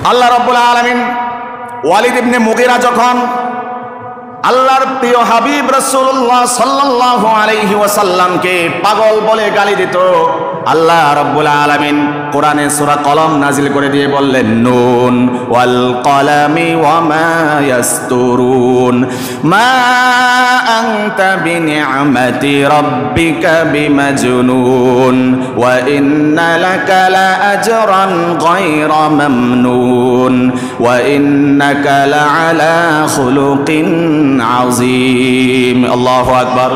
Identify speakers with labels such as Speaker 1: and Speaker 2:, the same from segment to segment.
Speaker 1: আল্লাহ রাব্বুল আলামিন ওয়ালিদ ইবনে মুগীরা যখন আল্লাহর প্রিয় হাবিব রাসূলুল্লাহ সাল্লাল্লাহু আলাইহি ওয়াসাল্লামকে পাগল বলে গালি দিত, আল্লাহ রাব্বুল আলামিন কোরআনে সূরা কলম নাজিল করে দিয়ে বললেন, নুন ওয়াল কলামি ওয়া মা ইয়াসতুরুন মা আনতা বিনি'মাতি রাব্বিকা বিমাজনুন ওয়া ইন্না লাকা লাআজরান গায়রা মামনুন ওয়া ইন্নাকা লাআলা খুলুকিন আযীম। আল্লাহু আকবার।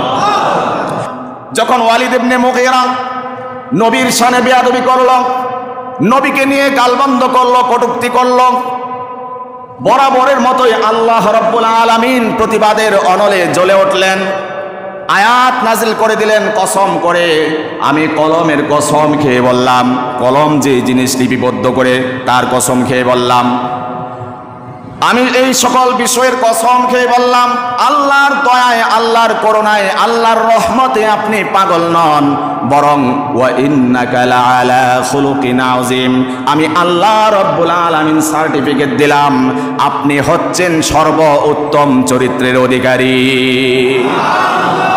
Speaker 1: যখন ওয়ালিদ ইবনে মুগীরা নবীর শানে বেয়াদবি করলো, নবীকে নিয়ে গালবন্ধ করলো, কটূক্তি করলো, বরাবরের মতোই আল্লাহ রাব্বুল আলামিন প্রতিবাদের অনলে জ্বলে উঠলেন, আয়াত নাজিল করে দিলেন কসম করে। আমি কলমের কসম খেয়ে বললাম, কলম যে জিনিস লিপিবদ্ধ করে তার কসম খেয়ে বললাম, আমি এই সকল বিষয়ের কসম খেয়ে বললাম, আল্লাহর দয়ায়, আল্লাহর করুণায়, আল্লাহর রহমতে আপনি পাগল নন, বরং ওয়া ইন্নাকা লাআলা খুলুকিন আযীম, আমি আল্লাহ রাব্বুল আলামিন সার্টিফিকেট দিলাম আপনি হচ্ছেন সর্বোত্তম চরিত্রের অধিকারী।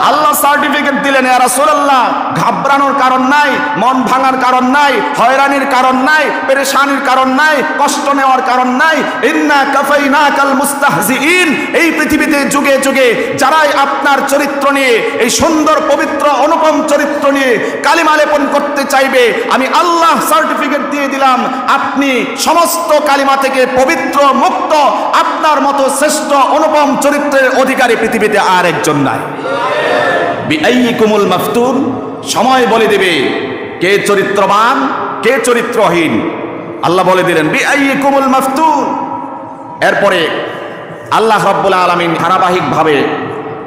Speaker 1: আল্লাহ সার্টিফিকেট দিলেন। ইয়া রাসূলুল্লাহ, ঘাবড়ানোর কারণ নাই, মন ভাঙার কারণ নাই, হয়রানির কারণ নাই, পেরেশানির কারণ নাই, কষ্ট নেওয়ার কারণ নাই। ইন্না কাফাইনাকাল মুস্তাহজিইন, এই পৃথিবীতে যুগে যুগে যারাই আপনার চরিত্র নিয়ে, এই সুন্দর পবিত্র অনুপম চরিত্র নিয়ে কালিমা লেপন করতে চাইবে, আমি আল্লাহ সার্টিফিকেট দিয়ে দিলাম আপনি সমস্ত কালিমা থেকে পবিত্র, মুক্ত। আপনার মতো শ্রেষ্ঠ অনুপম চরিত্রের অধিকারী পৃথিবীতে আর একজন নাই। বিআইয়িকুমুল মাফতুন, সময় বলে দেবে কে চরিত্রবান কে চরিত্রহীন। আল্লাহ বলে দিলেন বিআইয়িকুমুল মাফতুন। এরপরে আল্লাহ রাব্বুল আলামিন ধারাবাহিকভাবে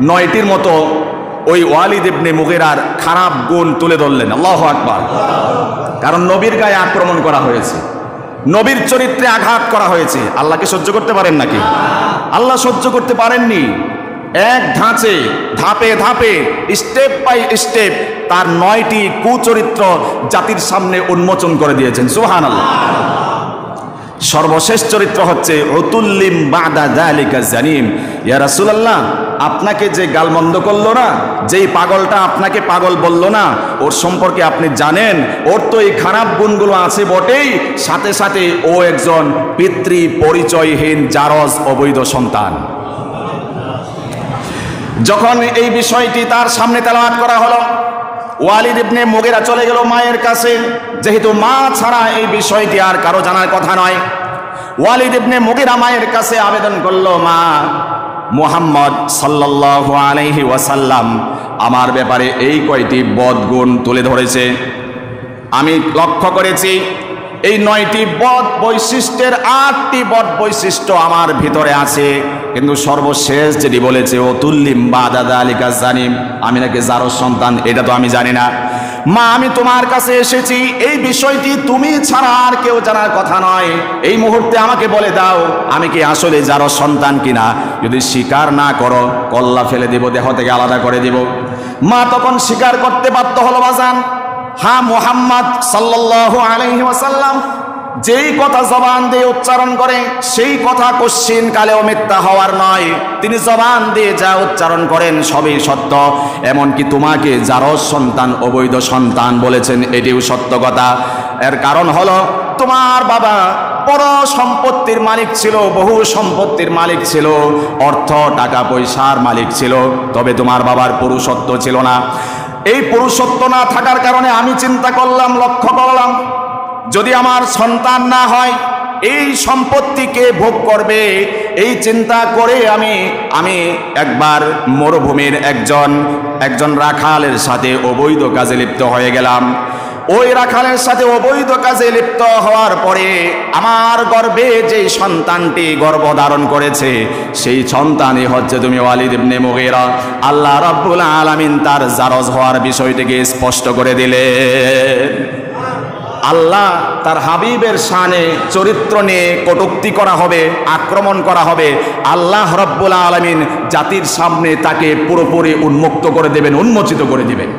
Speaker 1: 9টির মতো ওই ওয়ালিদ ইবনে মুগীরার খারাপ গুণ তুলে ধরলেন। আল্লাহু আকবার। কারণ নবীর গায়ে আক্রমণ করা হয়েছে, নবীর চরিত্রে আঘাত করা হয়েছে। আল্লাহকে সহ্য করতে পারেন নাকি? আল্লাহ সহ্য করতে পারেননি। এক ধাঁচে, ধাপে ধাপে, স্টেপ বাই স্টেপ তার 9টি কুচরিত্র জাতির সামনে উন্মোচন করে দিয়েছেন। সুবহানাল্লাহ। সর্বশেষ চরিত্র হচ্ছে উতুল্লিম বাদা যালিকা জানিম। ইয়া রাসূলুল্লাহ, আপনাকে যে গালমন্দ করলো না, যেই পাগলটা আপনাকে পাগল বলল না, ওর সম্পর্কে আপনি জানেন ওর তো এই খারাপ গুণগুলো আছে বটেই, সাথে সাথে ও একজন পিতৃ পরিচয়হীন জারজ অবৈধ সন্তান। যখন এই বিষয়টি তার সামনে তেলাওয়াত করা হলো, ওয়ালিদ ইবনে মুগীরা চলে গেল মায়ের কাছে, যেহেতু মা ছাড়া এই বিষয়টি আর কারো জানার কথা নয়। ওয়ালিদ ইবনে মুগীরা মায়ের কাছে আবেদন করলো, মা, মুহাম্মদ সাল্লাল্লাহু আলাইহি ওয়াসাল্লাম আমার ব্যাপারে এই কয়টি বদগুণ তুলে ধরেছে, আমি লক্ষ্য করেছি এই 9টি বদ বৈশিষ্ট্যের 8টি বদ বৈশিষ্ট্য আমার ভিতরে আছে, কিন্তু সর্বশেষ যেটি বলেছে ওতুল্লিম বাদা যালিকা জানিম, আমি নাকি জারজ সন্তান, এটা তো আমি জানি না। মা, আমি তোমার কাছে এসেছি, এই বিষয়টি তুমি ছাড়া আর কেউ জানার কথা নয়। এই মুহূর্তে আমাকে বলে দাও আমি কি আসলে জারজ সন্তান কিনা। যদি স্বীকার না করো কল্লা ফেলে দেব, দেহ থেকে আলাদা করে দেব। মা তখন স্বীকার করতে বাধ্য হলো, বাজান, হ্যাঁ, মুহাম্মদ সাল্লাল্লাহু আলাইহি ওয়াসাল্লাম যেই কথা জবান দিয়ে উচ্চারণ করে সেই কথা কোশ্চিন কালেও মিথ্যা হওয়ার নয়। তিনি জবান দিয়ে যা উচ্চারণ করেন সবই সত্য। এমনকি তোমাকে জারজ সন্তান, অবৈধ সন্তান বলেছেন, এটিও সত্য কথা। এর কারণ হলো তোমার বাবা বড় সম্পত্তির মালিক ছিল, বহু সম্পত্তির মালিক ছিল, অর্থ টাকা পয়সার মালিক ছিল, তবে তোমার বাবার পুরুষত্ব ছিল না। এই পুরুষত্ব না থাকার কারণে আমি চিন্তা করলাম, লক্ষ্য করলাম, যদি আমার সন্তান না হয় এই সম্পত্তি কে ভোগ করবে। এই চিন্তা করে আমি একবার মরুভূমির একজন রাখালের সাথে অবৈধ কাজে লিপ্ত হয়ে গেলাম। ওই রাখালের সাথে অবৈধ কাজে লিপ্ত হওয়ার পরে আমার গর্ভে যে সন্তানটি গর্ভধারণ করেছে সেই সন্তানই হচ্ছে তুমি ওয়ালিদ ইবনে মুগীরা। আল্লাহ রাব্বুল আলামিন তার জারজ হওয়ার বিষয়টিকে স্পষ্ট করে দিলেন। আল্লাহ তার হাবিবের শানে চরিত্র নিয়ে কটূক্তি করা হবে, আক্রমণ করা হবে, আল্লাহ রাব্বুল আলামিন জাতির সামনে তাকে পুরোপুরি উন্মুক্ত করে দেবেন, উন্মোচিত করে দিবেন।